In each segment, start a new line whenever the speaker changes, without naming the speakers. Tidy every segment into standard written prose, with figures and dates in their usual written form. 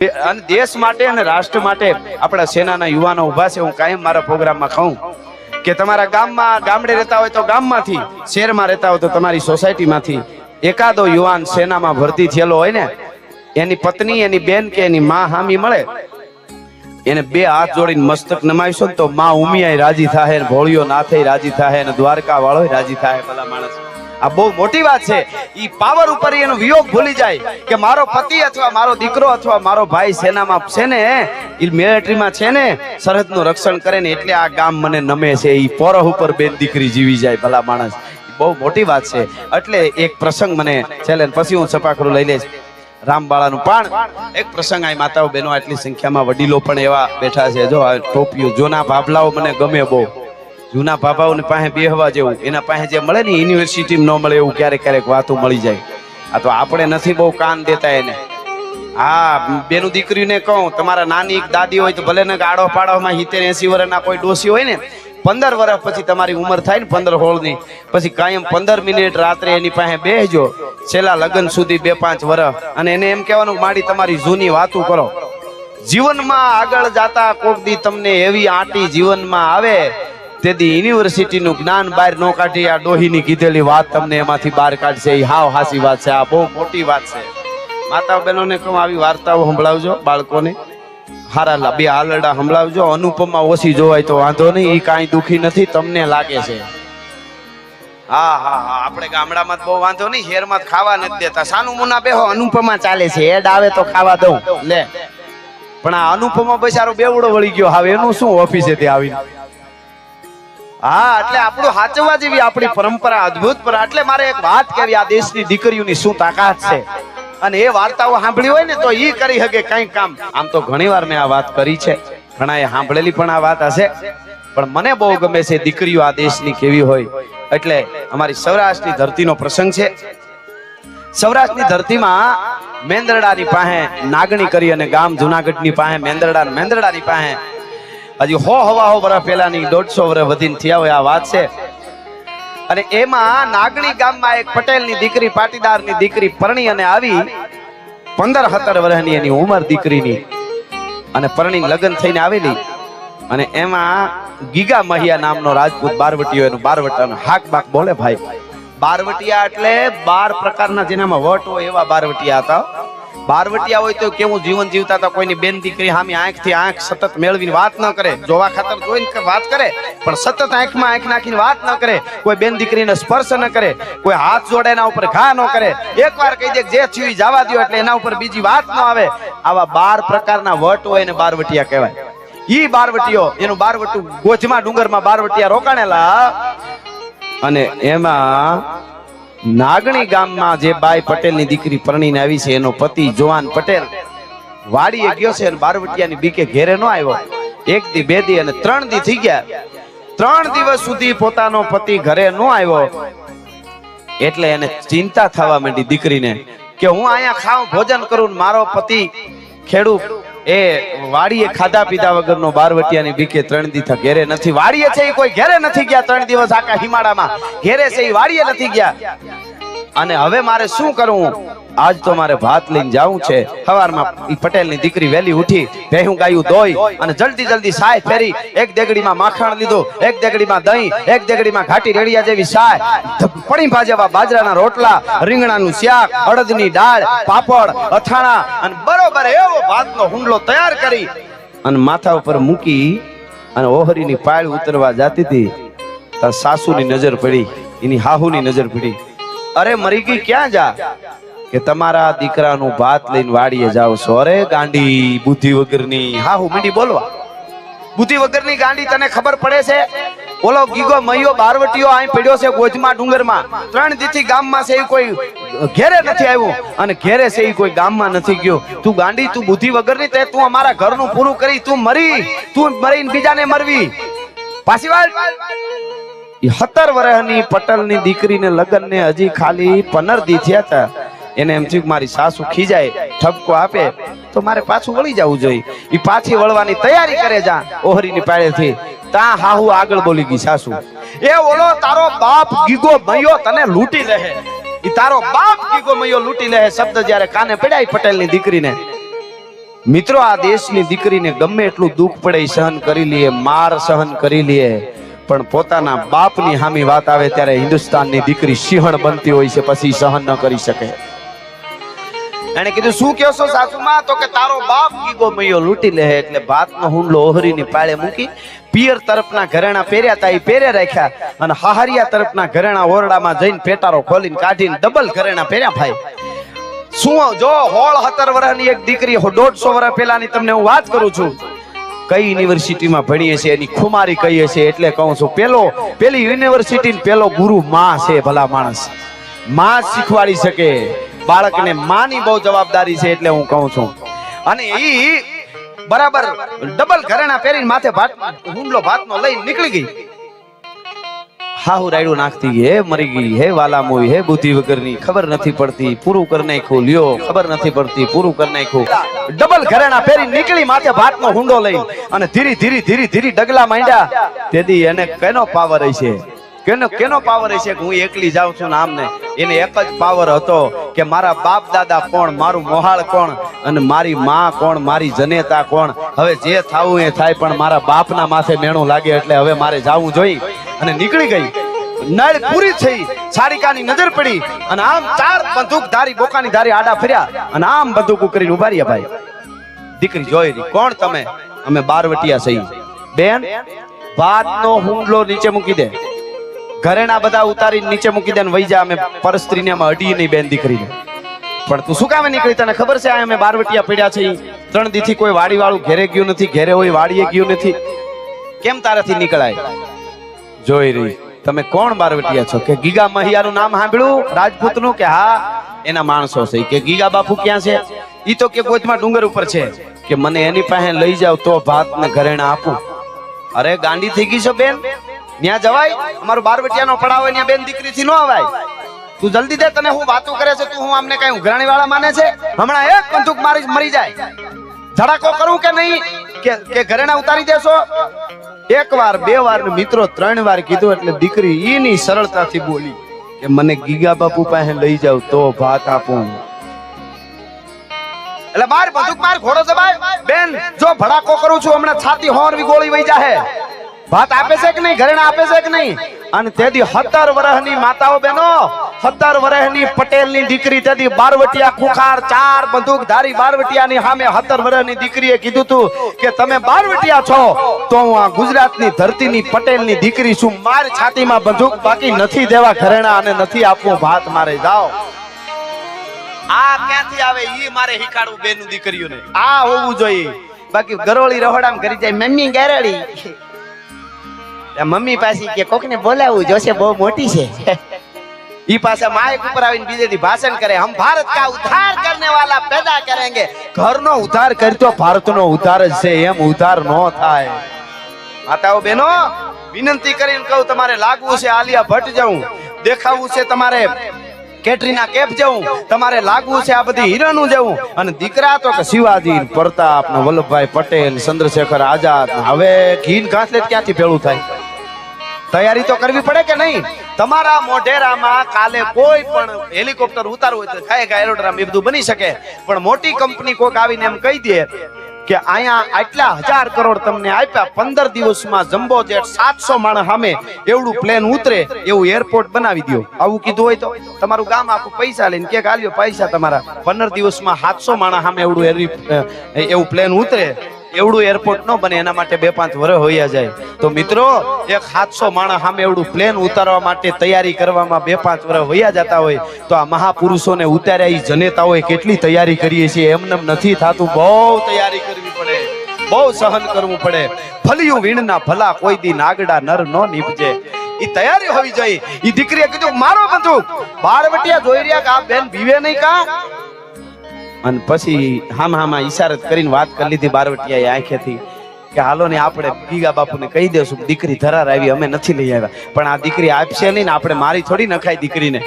અને દેશ માટે અને રાષ્ટ્ર માટે આપણા સેનાના યુવાનો ઉભા છે. હું કાયમ મારા પ્રોગ્રામમાં કહું કે તમારા ગામમાં ગામડે રહેતા હોય તો ગામમાંથી, શહેરમાં રહેતા હોય તો તમારી સોસાયટીમાંથી એકાદો યુવાન સેનામાં ભરતી થયેલો હોય ને, એની પત્ની, એની બેન કે એની માં હામી મળે, એને બે હાથ જોડીને મસ્તક નમાવીશો ને તો માં ઉમિયાય રાજી થાય, ભોળિયો નાથે રાજી થાય, અને દ્વારકા વાળો રાજી થાય. ભલા માણસ, આ બહુ મોટી વાત છે. ઈ પાવર ઉપર એનો વિયોગ ભૂલી જાય કે મારો પતિ અથવા મારો દીકરો અથવા મારો ભાઈ સેનામાં છે ને, ઈ મિલિટરીમાં છે ને, સરહદનું રક્ષણ કરે ને, એટલે આ ગામ મને નમે છે. ઈ પોરહ ઉપર બેન દીકરી જીવી જાય. ભલા માણસ, બહુ મોટી વાત છે. એટલે એક પ્રસંગ મને છેલ્લે, પછી હું છપાખરું લઈ લઈશ. રામબાળાનું પાણ એક પ્રસંગ. આ માતાઓ બહેનો આટલી સંખ્યામાં, વડીલો પણ એવા બેઠા છે. જો ટોપીઓ, જૂના ભાભલાઓ મને ગમે બહુ. જૂના બાબાઓની પાસે બેહવા જેવું, એના પાસે જે મળે ને યુનિવર્સિટી ન મળે એવું ક્યારેક ક્યારેક વાતો મળી જાય. આ તો આપણે નથી બહુ કાન દેતા એને. હા, બેનું દીકરીને કહું, તમારા નાની દાદી હોય તો ભલે ને ગાડો પાડોમાં 70-80 વર્ષના કોઈ ડોસી હોય ને, 15 વર્ષ પછી તમારી ઉંમર થાય ને 15-16 ની, પછી કાયમ 15 મિનિટ રાત્રે એની પાસે બેસજો, છેલ્લા લગ્ન સુધી 2-5 વર્ષ, અને એને એમ કહેવાનું માડી તમારી જૂની વાતો કરો. જીવનમાં આગળ જાતા કોક દી તમને એવી આંટી જીવનમાં આવે તેથી યુનિવર્સિટીનું જ્ઞાન બહાર ન કાઢી આ ડોહીની કીધેલી વાત તમને એમાંથી બહાર કાઢશે. એ હાવ હાસી વાત છે. આ બહુ મોટી વાત છે. માતાઓ બહેનોને કહું, આવી વાર્તાઓ સંભળાવજો બાળકોને. હારા બે હાલરડા સંભળાવજો. અનુપમા ઓછી જોવાય તો વાંધો નહીં, એ કાંઈ દુખી નથી, તમને લાગે છે. હા હા હા, આપણે ગામડામાં બહુ વાંધો નહીં, શહેરમાં ખાવા નથી દેતા. સાનું મુના બેહો, અનુપમા ચાલે છે, એડ આવે તો ખાવા દઉં લે. પણ આ અનુપમા બચારો બેવડો વળી ગયો, હવે એનું શું ઓફિસે તે આવીને. હા, એટલે આપણું હાચવવા જેવી આપણી પરંપરા અદ્ભુત. પર એટલે મારે એક વાત કહેવી, આ દેશની દીકરીઓની શું તાકાત છે, અને એ વાર્તાઓ સાંભળી હોય ને તો ઈ કરી શકે કઈ કામ. આમ તો ઘણી વાર મેં આ વાત કરી છે, ઘણા એ સાંભળેલી પણ આ વાત હશે, પણ મને બહુ ગમે છે દીકરીઓ આ દેશની કેવી હોય. એટલે અમારી સૌરાષ્ટ્રની ધરતીનો પ્રસંગ છે. સૌરાષ્ટ્રની ધરતીમાં મેંદરડાની પાસે નાગણી કરી, અને ગામ જુનાગઢની પાસે મેંદરડાની પાસે હજી હવા વર્ષ પહેલાની 150 વર્ષ વધીને થયા હોય આ વાત છે. અને એમાં નાગણી ગામમાં એક પટેલની દીકરી, પાટીદારની દીકરી પરણી અને આવી 15-17 વર્ષની એની ઉંમર દીકરીની, અને પરણી લગ્ન થઈને આવેલી. અને એમાં ગીગા મહિયા નામનો રાજપૂત બારવટીયો, એનું બારવટાનો હાક બાક બોલે ભાઈ. બારવટિયા એટલે 12 પ્રકારના જેનામાં વટ હોય એવા બારવટિયા હતા. બારવટિયા હોય તો કેવું જીવન જીવતા હતા, કોઈની બેન દીકરી સામે આંખથી આંખ સતત મેળવીને વાત ન કરે, જોવા ખાતર જોઈને વાત કરે, પણ સતત આંખમાં આંખ નાખીને વાત ન કરે, કોઈ બેન દીકરીને સ્પર્શ ન કરે, કોઈ હાથ જોડે એના ઉપર ઘા ન કરે, એકવાર કહી દે જે થયું જવા દો એટલે એના ઉપર બીજી વાત ન આવે. આવા 12 પ્રકારના વટ હોય ને બારવટિયા કહેવાય. ઈ બારવટીયો, એનું બારવટું ગોજમાં ડુંગરમાં બારવટિયા રોકાણેલા. અને એમાં નાગણી ગામમાં જે બાઈ પટેલની દીકરી પરણીને આવી છે, એનો પતિ જોવાન પટેલ વાડીએ ગયો છે, અને બારવટિયાની બીકે ઘેરે ન આવ્યો. 1 દી 2 દી અને 3 દી થઈ ગયા. 3 દિવસ સુધી પોતાનો પતિ ઘરે ન આવ્યો, એટલે એને ચિંતા થવા માંડી દીકરીને કે હું અહીંયા ખાઉં ભોજન કરું, મારો પતિ ખેડૂત એ વાડીએ ખાધા પીધા વગરનો બારવટિયાની બીકે 3 દી ઘેરે નથી. વાડીએ છે એ કોઈ ઘેરે નથી ગયા 3 દિવસ આખા હિમાડામાં. ઘેરે છે એ વાડીએ નથી ગયા. અને હવે મારે શું કરવું? આજ તો મારે ભાત લઈને જાવું છે. સવારમાં ઈ પટેલની દીકરી વહેલી ઉઠી, ભેહું ગાયું ધોઈ અને જલ્દી સાય ફેરી, 1 દેગડીમાં માખણ લીધું, 1 દેગડીમાં દહીં, 1 દેગડીમાં ઘાટી રેડિયા જેવી સાય, પડી ભાજેવા બાજરાના રોટલા, રીંગણાનું શાક, અડદની દાળ, પાપડ, અથાણા, અને બરોબર એવો ભાતનો હુંડલો તૈયાર કરી અને માથા ઉપર મૂકી અને ઓહરીની પાળ ઉતરવા જાતી હતી. તાર સાસુની નજર પડી, એની હાહુની નજર પડી. અરે મરી ગઈ, ક્યાં જા? કે તમારા દીકરાનું ભાત લઈને વાડીએ જાવ છો. અરે ગાંડી બુદ્ધિ વગરની. હાહુ મીંડી બોલવા, બુદ્ધિ વગરની ગાંડી, તને ખબર પડે છે? ઓલો ગીગો મહિયો બારવટીયો અહીં પડ્યો છે ગોજમાં ડુંગરમાં, 3 દીથી ગામમાં છે, કોઈ ઘેરે નથી આવ્યું, અને ઘેરે છે એ કોઈ ગામમાં નથી ગયો. તું ગાંડી, તું બુદ્ધિ વગરની, તે તું અમારા ઘરનું પૂરું કરી, તું મરીને બીજાને મરવી. પાછી વાત. 17 વર્ષની પટેલની દીકરીને લગ્નને હજી ખાલી 15 દી થયા હતા. એને એમ થયું મારી સાસુ ખીજાય, ઠપકો આપે તો મારે પાછું વળી જવું જોઈએ. એ પાછી વળવાની તૈયારી કરે જા ઓહરીની પાળેથી. તા હાહુ આગળ બોલી ગઈ સાસુ, એ ઓલો તારો બાપ ગીગો મયો તને લૂંટી રહે. ઈ તારો બાપ ગીગો મયો લૂંટી લે શબ્દ જ્યારે કાને પડ્યા પટેલની દીકરીને, મિત્રો આ દેશની દીકરીને ગમે એટલું દુઃખ પડે એ સહન કરી લે, માર સહન કરી લે, પણ પોતાના બાપની સામી વાત આવે ત્યારે હિન્દુસ્તાનની દીકરી સિંહણ બનતી હોય છે, પછી સહન ન કરી શકે. એને કીધું શું કહો છો સાસુમાં? તો કે તારો બાપ ગીગો મૈયો લૂંટી લે એટલે ભાતનો હુંડલો ઓહરીની પાળે મૂકી પિયર તરફના ઘરેણા પહેર્યા તા એ પહેરે રાખ્યા અને હાહરિયા તરફના ઘરેણા ઓરડામાં જઈને પેટારો ખોલીને કાઢીને ડબલ ઘરેણા પહેર્યા. ભાઈ શું જો 17 વર્ષની એક દીકરી 150 વર્ષ પહેલાની તમને હું વાત કરું છું, કઈ યુનિવર્સિટીમાં ભણીએ છે એની ખુમારી કહીએ છે, એટલે કહું છું પેલી યુનિવર્સિટી પેલો ગુરુ માં છે. ભલા માણસ માં શીખવાડી શકે, બાળકને માની બહુ જવાબદારી છે, એટલે હું કહું છું. અને ઈ બરાબર ડબલ ઘરેણા પહેરીને માથે હુંડલો ભાતનો લઈને નીકળી ગઈ. હાહુ રાયડું નાખતી હે મરી ગઈ હે વાલા મોઈ હે બુદ્ધિ વગરની, ખબર નથી પડતી પૂરું કરી નાખ્યું, લ્યો ખબર નથી પડતી પૂરું કરી નાખ્યું. ડબલ ઘરેણા પહેરીને નીકળી માથે ભાતનો હુંડો લઈને અને ધીરે ધીરે ડગલા માંડ્યા. તેથી એને કેનો પાવર હશે, કેનો પાવર હશે કે હું એકલી જાઉં છું ને આમને? એને એક જ પાવર હતો કે મારા બાપ દાદા કોણ, મારું મોહાળ કોણ અને મારી માં કોણ, મારી જનેતા કોણ. હવે જે થાવું એ થાય, પણ મારા બાપના માથે મેણું લાગે એટલે હવે મારે જાવું જોઈએ. અને નીકળી ગઈ. નળ પૂરી થઈ, સારિકાની નજર પડી અને આમ 4 બંદૂકધારી બોકાની ધારી આડા ફર્યા અને આમ બંદૂક કરીને ઉભા રહ્યા. ભાઈ દીકરી જોઈ રહી, કોણ તમે? અમે બારવટિયા સહી. બેન ભાતનો હુંડલો નીચે મૂકી દે, ઘરેણા બધા ઉતારી નીચે મૂકી દે ને વઈ જા, અમે પરસ્ત્રીને અમે અડીએ નહીં બેન દીકરીને. પણ તું શું કામે નીકળી? તને ખબર છે અમે બારવટિયા પડ્યા છે, 3 દીથી કોઈ વાડી વાળું ઘેરે ગયું નથી, ઘેરે હોય વાડીએ ગયું નથી, કેમ તારાથી નીકળાય? જોઈ રહી તમે કોણ બારવટિયા છો? કે ગીગા મહિયાનું નામ સાંભળ્યું રાજપૂતનું? કે હા એના માણસો છે. કે ગીગા બાપુ ક્યાં છે? ઈ તો કે ગોચમાં ડુંગર ઉપર છે. કે મને એની પાસે લઈ જાવ તો ભાત ને ઘરેણા આપું. અરે ગાંડી થઈ ગઈ છો બેન, ત્યાં જવાય? અમારું બારવટિયાનો પડાવ હોય ત્યાં બેન દીકરીથી ન અવાય. તું જલ્દી દે, તને હું વાતો કરે છે તું? હું અમને કઈ ઉઘરાણી વાળા માને છે? હમણાં એક બંદૂક મારી મરી જાય. ધડાકો કરું કે નહીં? કે ઘરેણા ઉતારી દેશો? 1 વાર 2 વાર મિત્રો 3 વાર કીધું એટલે દીકરી ઈની સરળતાથી બોલી કે મને ગીગા બાપુ પાસે લઈ જાવ તો ભાત આપું. એટલે માર બંદૂક માર ઘોડો દબાય. બેન જો ભડાકો કરું છું હમણાં છાતી હોરવી ગોળી વઈ જાહે. ભાત આપે છે કે નહીં? ઘરેણા આપે છે કે નહીં? અને તેથી 17 વર્ષની માતાઓ બહેનો, 17 વર્ષની પટેલની દીકરી, તેથી બારવટિયા ખુખાર 4 બંદૂકધારી બારવટિયાની સામે 17 વર્ષની દીકરીએ કીધું તું કે તમે બારવટિયા છો તો હું આ ગુજરાતની ધરતીની પટેલની દીકરી છું, મારી છાતીમાં બંદૂક બાકી નથી દેવા ઘરેણા અને નથી આપવું ભાત, મારે જાઓ. આ ક્યાંથી આવે? ઈ મારે શીખાડવું બેનું દીકરીઓને. આ હોવું જોઈએ. બાકી ગરોળી રહોડામાં કરી જાય મમ્મી ગરોળી, મમ્મી પાસે કે કોકને બોલાવવું જોશે, બહુ મોટી છે. ઈ પાછા માઇક ઉપર આવીને બીજેથી ભાષણ કરે, હમ ભારત કા ઉદ્ધાર કરને વાલા પેદા કરેંગે. ઘરનો ઉદ્ધાર કરતો ભારતનો ઉદ્ધાર જ છે, એમ ઉદ્ધાર નો થાય. માતાઓ બહેનો વિનંતી કરીને કહું, તમારે લાગવું છે આલિયા ભટ્ટ જવું, દેખાવું છે તમારે કેટરીના કેફ જવું, તમારે લાગવું છે આ બધી હીરાનું જવું, અને દીકરા તો કે શિવાજી, પ્રતાપ, વલ્લભભાઈ પટેલ, ચંદ્રશેખર આઝાદ. હવે ઘી ઘાસલેટ ક્યાંથી ભેળું થાય? તૈયારી તો કરવી પડે કે નહીં? તમારા મોઢેરામાં કાલે કોઈ પણ હેલિકોપ્ટર ઉતારવું હોય તો ખાય એરોડ્રામ એ બધું બની શકે, પણ મોટી કંપની કોઈક આવીને એમ કહી દે કે અહીંયા આટલા 1000 કરોડ તમને આપ્યા, 15 દિવસમાં જમ્બો જેટ 700 માણસ સામે એવડું પ્લેન ઉતરે એવું એરપોર્ટ બનાવી દો. આવું કીધું હોય તો તમારું ગામ આખું પૈસા લઈને કે આલ્યો પૈસા તમારા, 15 દિવસમાં 700 માણસ સામે એવું પ્લેન ઉતરે, એવડું એરપોર્ટ ન બને, એના માટે 2-5 વર્ષ હોયા જાય. તો મિત્રો એક 700 માણસ સામે એવડું પ્લેન ઉતારવા માટે તૈયારી કરવામાં 2-5 વર્ષ હોયા જતા હોય તો આ મહાપુરુષોને ઉતાર્યા ઈ જનેતાઓએ કેટલી તૈયારી કરીએ છીએ? એમને નથી થતું, બહુ તૈયારી કરવી પડે, બહુ સહન કરવું પડે. ભલિયું વીણના ભલા કોઈ દી નાગડા નર નો નીપજે, ઈ તૈયારી હોવી જોઈએ. ઈ દીકરીએ કીધું મારો બંદૂક. બારવટિયા જોઈ રહ્યા કે આ બેન બીવે નહીં કા? અને પછી હામાં ઈશારત કરીને વાત કરી લીધી બારવટિયાએ આંખેથી કે હાલો ને આપણે ગીગા બાપુને કહી દેશું દીકરી ધરાર આવી, અમે નથી લઈ આવ્યા. પણ આ દીકરી આપશે નહીં ને, આપણે મારી થોડી નખાય દીકરીને.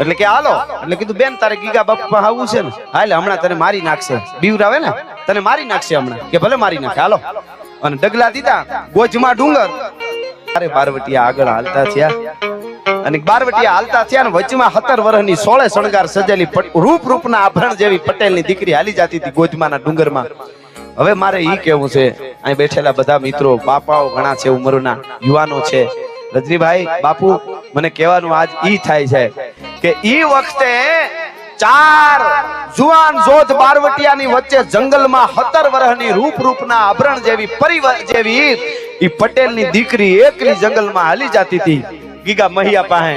એટલે કે હાલો, એટલે કીધું બેન તારે ગીગા બાપુ આવું છે ને, હાલે હમણાં તને મારી નાખશે, બીવરાવે ને તને મારી નાખશે હમણાં. કે ભલે મારી નાખે, હાલો. અને ડગલા દીધા, ગોજમાં ડુંગર. અરે બારવટિયા આગળ હાલતા થયા અને બારવટિયા હાલતા થયા ને વચમાં 17 વર્ષની 16 શણગાર સજેલી રૂપના આભરણ જેવી પટેલની દીકરી હાલી જતી હતી ગોધમાના ડુંગરમાં. હવે મારે ઈ કેવું છે, અહીં બેઠેલા બધા મિત્રો, બાપાઓ ઘણા છે, ઉંમરના યુવાનો છે, રજનીભાઈ બાપુ, મને કહેવાનું આજ ઈ થાય છે કે ઈ વખતે 4 જુવાન જોધ બારવટિયાની વચ્ચે જંગલમાં 17 વર્ષની રૂપના આભરણ જેવી પરિવાર જેવી ઈ પટેલની દીકરી એકલી જંગલમાં હાલી જતી હતી ગીગા મહિયા પાસે.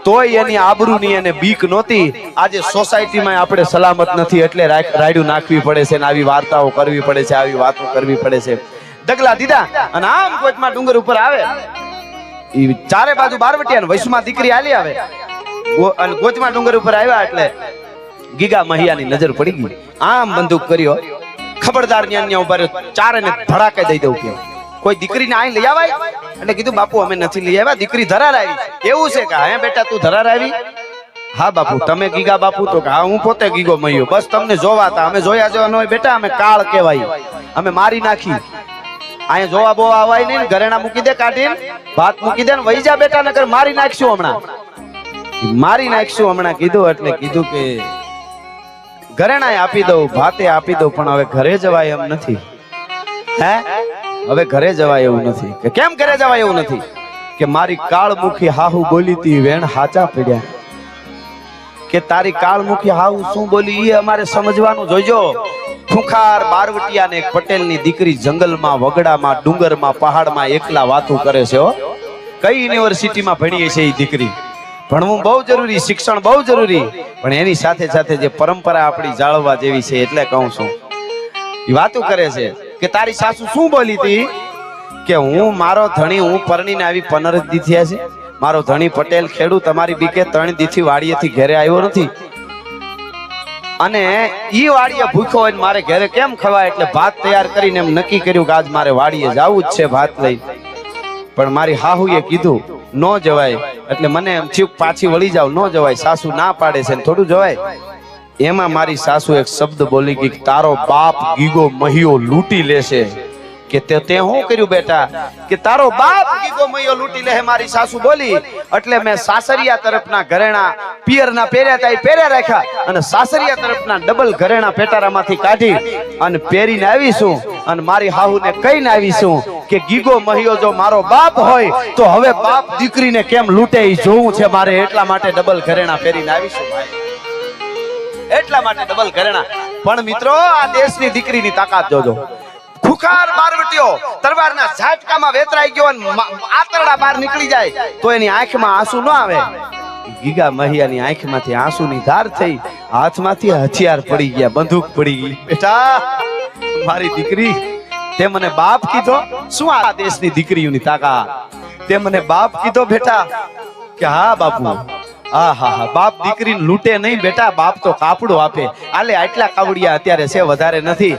તોય એની આબરૂની એને બીક નહોતી. આજે સોસાયટીમાં આપણે સલામત નથી એટલે રાયડું નાખવી પડે છે, આવી વાર્તાઓ કરવી પડે છે, આવી વાતો કરવી પડે છે. ડગલા દીધા અને આમ કોચમાં ડુંગર ઉપર આવે, ઈ ચારે બાજુ બારવટિયા ને વૈષ્ણવ દીકરી હાલી આવે અને ગોચમાં ડુંગર ઉપર આવ્યા એટલે ગીગા મહિયાની નજર પડી ગઈ. આમ બંદૂક કર્યો, ખબરદાર ન્યા ઉભા રહ્યો, ચારેને ધડાકે દઈ દઉં કે કોઈ દીકરીને અહીં લઈ આવાય. એટલે કીધું બાપુ અમે નથી લઈ આવ્યા, દીકરી ધરાર આવી. એવું છે કે હે બેટા તું ધરાર આવી? હા બાપુ. તમે ગીગા બાપુ? તો હા હું પોતે ગીગો મહિયો, બસ તમને જોવા હતા, અમે જોયા જેવા ન હોય બેટા, અમે કાળ કહેવાય, અમે મારી નાખી. અહીંયા જોવા બોવા આવાય નહીં, ઘરેણા મૂકી દે, કાઢીને ભાત મૂકી દે ને વહી જા બેટા, નકર મારી નાખશું હમણાં, મારી નાખશું હમણાં. કીધું એટલે કીધું કે ઘરેણા આપી દઉં, ભાતે આપી દઉં, પણ હવે ઘરે જવાય એમ નથી. હે હવે ઘરે જવાય એવું નથી. કે કેમ ઘરે જવાય એવું નથી? કે મારી કાળમુખી હાહુ બોલી તી વેણ હાચા પડ્યા. કે તારી કાળમુખી હાહુ શું બોલી એ અમારે સમજવાનું જોઈજો. ખુખાર બારવટિયા ને એક પટેલની દીકરી જંગલમાં, વગડામાં, ડુંગરમાં, પહાડમાં એકલા વાતો કરે છે. કઈ યુનિવર્સિટીમાં ભણીએ છે એ દીકરી? ભણવું બહુ જરૂરી, શિક્ષણ બહુ જરૂરી, પણ એની સાથે સાથે જે પરંપરા આપણી જાળવવા જેવી છે. એટલે કહું છું એ વાતો કરે છે કે તારી સાસુ શું બોલી હતી? કે હું મારો ધણી, હું પરણીને આવી 15 દી થયા છે, મારો ધણી પટેલ ખેડૂત, તમારી બીકે 3 દીથી વાડીએથી ઘરે આવ્યો નથી, અને ઈ વાડીએ ભૂખ્યો હોય મારે ઘરે કેમ ખવાય? એટલે ભાત તૈયાર કરીને એમ નક્કી કર્યું કે આજ મારે વાડીએ જવું જ છે ભાત લઈ. પણ મારી હાહુએ કીધું ન જવાય, એટલે મને એમ થયું પાછી વળી જાવ, ન જવાય, સાસુ ના પાડે છે ને થોડું જવાય. એમાં મારી સાસુ એક શબ્દ બોલી કે તારો બાપ ગીગો મહિયો લૂંટી લેશે. કે તે શું કર્યું બેટા? કે તારો બાપ ગીગો મહિયો લૂંટી લે. મારી સાસુ બોલી એટલે મેં સાસરિયા તરફના ઘરેણા પિયરના પહેર્યા હતા એ પહેર્યા રાખ્યા, અને સાસરિયા તરફના ડબલ ઘરેણા પેટારામાંથી કાઢી અને પહેરીને આવીશું, અને મારી હાહુને કહીને આવીશું કે ગીગો મહિયો જો મારો બાપ હોય તો હવે બાપ દીકરીને કેમ લૂંટે એ જોવું છે મારે, એટલા માટે ડબલ ઘરેણા પહેરીને આવીશું ભાઈ, એટલા માટે ડબલ ઘરેણા. પણ મિત્રો આ દેશની દીકરીની તાકાત જોજો. ખુખાર બારવટીયો તલવારના ઝાટકામાં વેતરાઈ ગયો અને આતરડા બહાર નીકળી જાય તો એની આંખમાં આંસુ ન આવે. ગીગા મહિયાની આંખમાંથી આંસુની ધાર થઈ, હાથમાંથી હથિયાર પડી ગયા, બંદૂક પડી ગઈ. બેટા મારી દીકરી, તે મને બાપ કીધો? શું આ દેશની દીકરીઓની તાકાત? તે મને બાપ કીધો બેટા? કે હા બાપુ. હા હા હા, બાપ દીકરીને લૂંટે નહીં બેટા, બાપ તો કાપડો આપે. આલે આટલા કાવડિયા અત્યારે છે, વધારે નથી,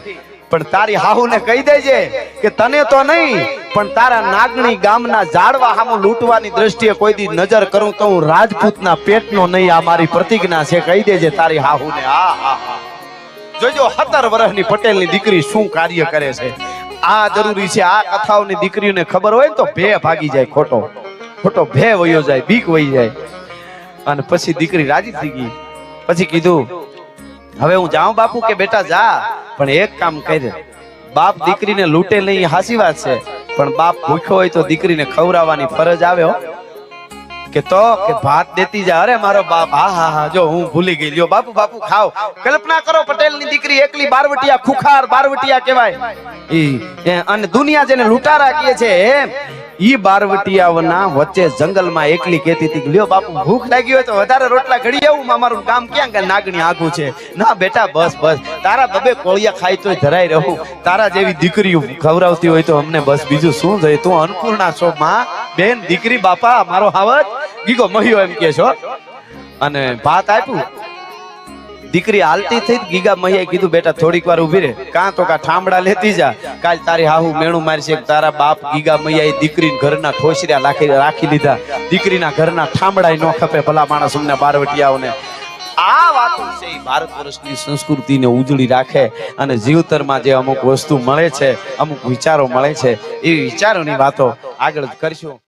પણ તારી હાહુને કહી દેજે કે તને તો નહીં પણ તારા નાગણી ગામના ઝાડવા સામું લૂંટવાની દ્રષ્ટિએ કોઈ દી નજર કરું તો હું રાજપૂતના પેટનો નહીં, આ મારી પ્રતિજ્ઞા છે. કહી દેજે તારી હાહુને. હા હા હા, જોજો 17 વર્ષની પટેલની દીકરી શું કાર્ય કરે છે. આ જરૂરી છે. આ કથાઓની દીકરીઓને ખબર હોય ને તો ભે ભાગી જાય, ખોટો ખોટો ભે વયો જાય, બીક વહી જાય. અને પછી દીકરી રાજી થઈ ગઈ. પછી કીધું હવે હું જાઉં બાપુ? કે બેટા જા, પણ એક કામ કરી, બાપ દીકરીને લૂંટે નહીં હાસી વાત છે, પણ બાપ ભૂખ્યો હોય તો દીકરીને ખવડાવવાની ફરજ આવે. કે તો કે ભાત દેતી જા. અરે મારો બાપ, હા હા હા, જો હું ભૂલી ગઈ, લ્યો બાપુ બાપુ ખાવ. કલ્પના કરો પટેલની દીકરી એકલી બારવટિયા, ખુખાર બારવટિયા કહેવાય અને દુનિયા જેને લૂંટારા કહે છે ઈ બારવટિયાના વચ્ચે જંગલમાં એકલી કહેતી હતી લ્યો બાપુ ભૂખ લાગી હોય તો વધારે રોટલા ઘડી આવું, મારું કામ ક્યાં નાગણી આખું છે. ના બેટા બસ બસ, તારા બબે કોળિયા ખાઈ તોય ધરાઈ રહું, તારા જેવી દીકરીઓ ખવડાવતી હોય તો અમને બસ બીજું શું જોઈએ. તું અન્નપૂર્ણા છો માં, બેન દીકરી. બાપા મારો હાવત ગીગો મહિયો એમ કે છો. અને ભાત આપ્યું. દીકરી હાલતી થઈ, ગીગા મહિયાએ કીધું બેટા થોડીક વાર ઉભી રહે, કાં તો કા ઠામડા લેતી જા, કાલ તારી હાહુ મેણું મારશે. તારા બાપ ગીગા મહિયાએ દીકરીને ઘરના ઠોસરિયા રાખી લીધા, દીકરીના ઘરના ઠામડા ન ખપે ભલા માણસ અમને બારવટિયાઓને. આ વાતો છે એ ભારત વર્ષની સંસ્કૃતિને ઉજળી રાખે અને જીવતરમાં જે અમુક વસ્તુ મળે છે, અમુક વિચારો મળે છે, એ વિચારોની વાતો આગળ કરશું.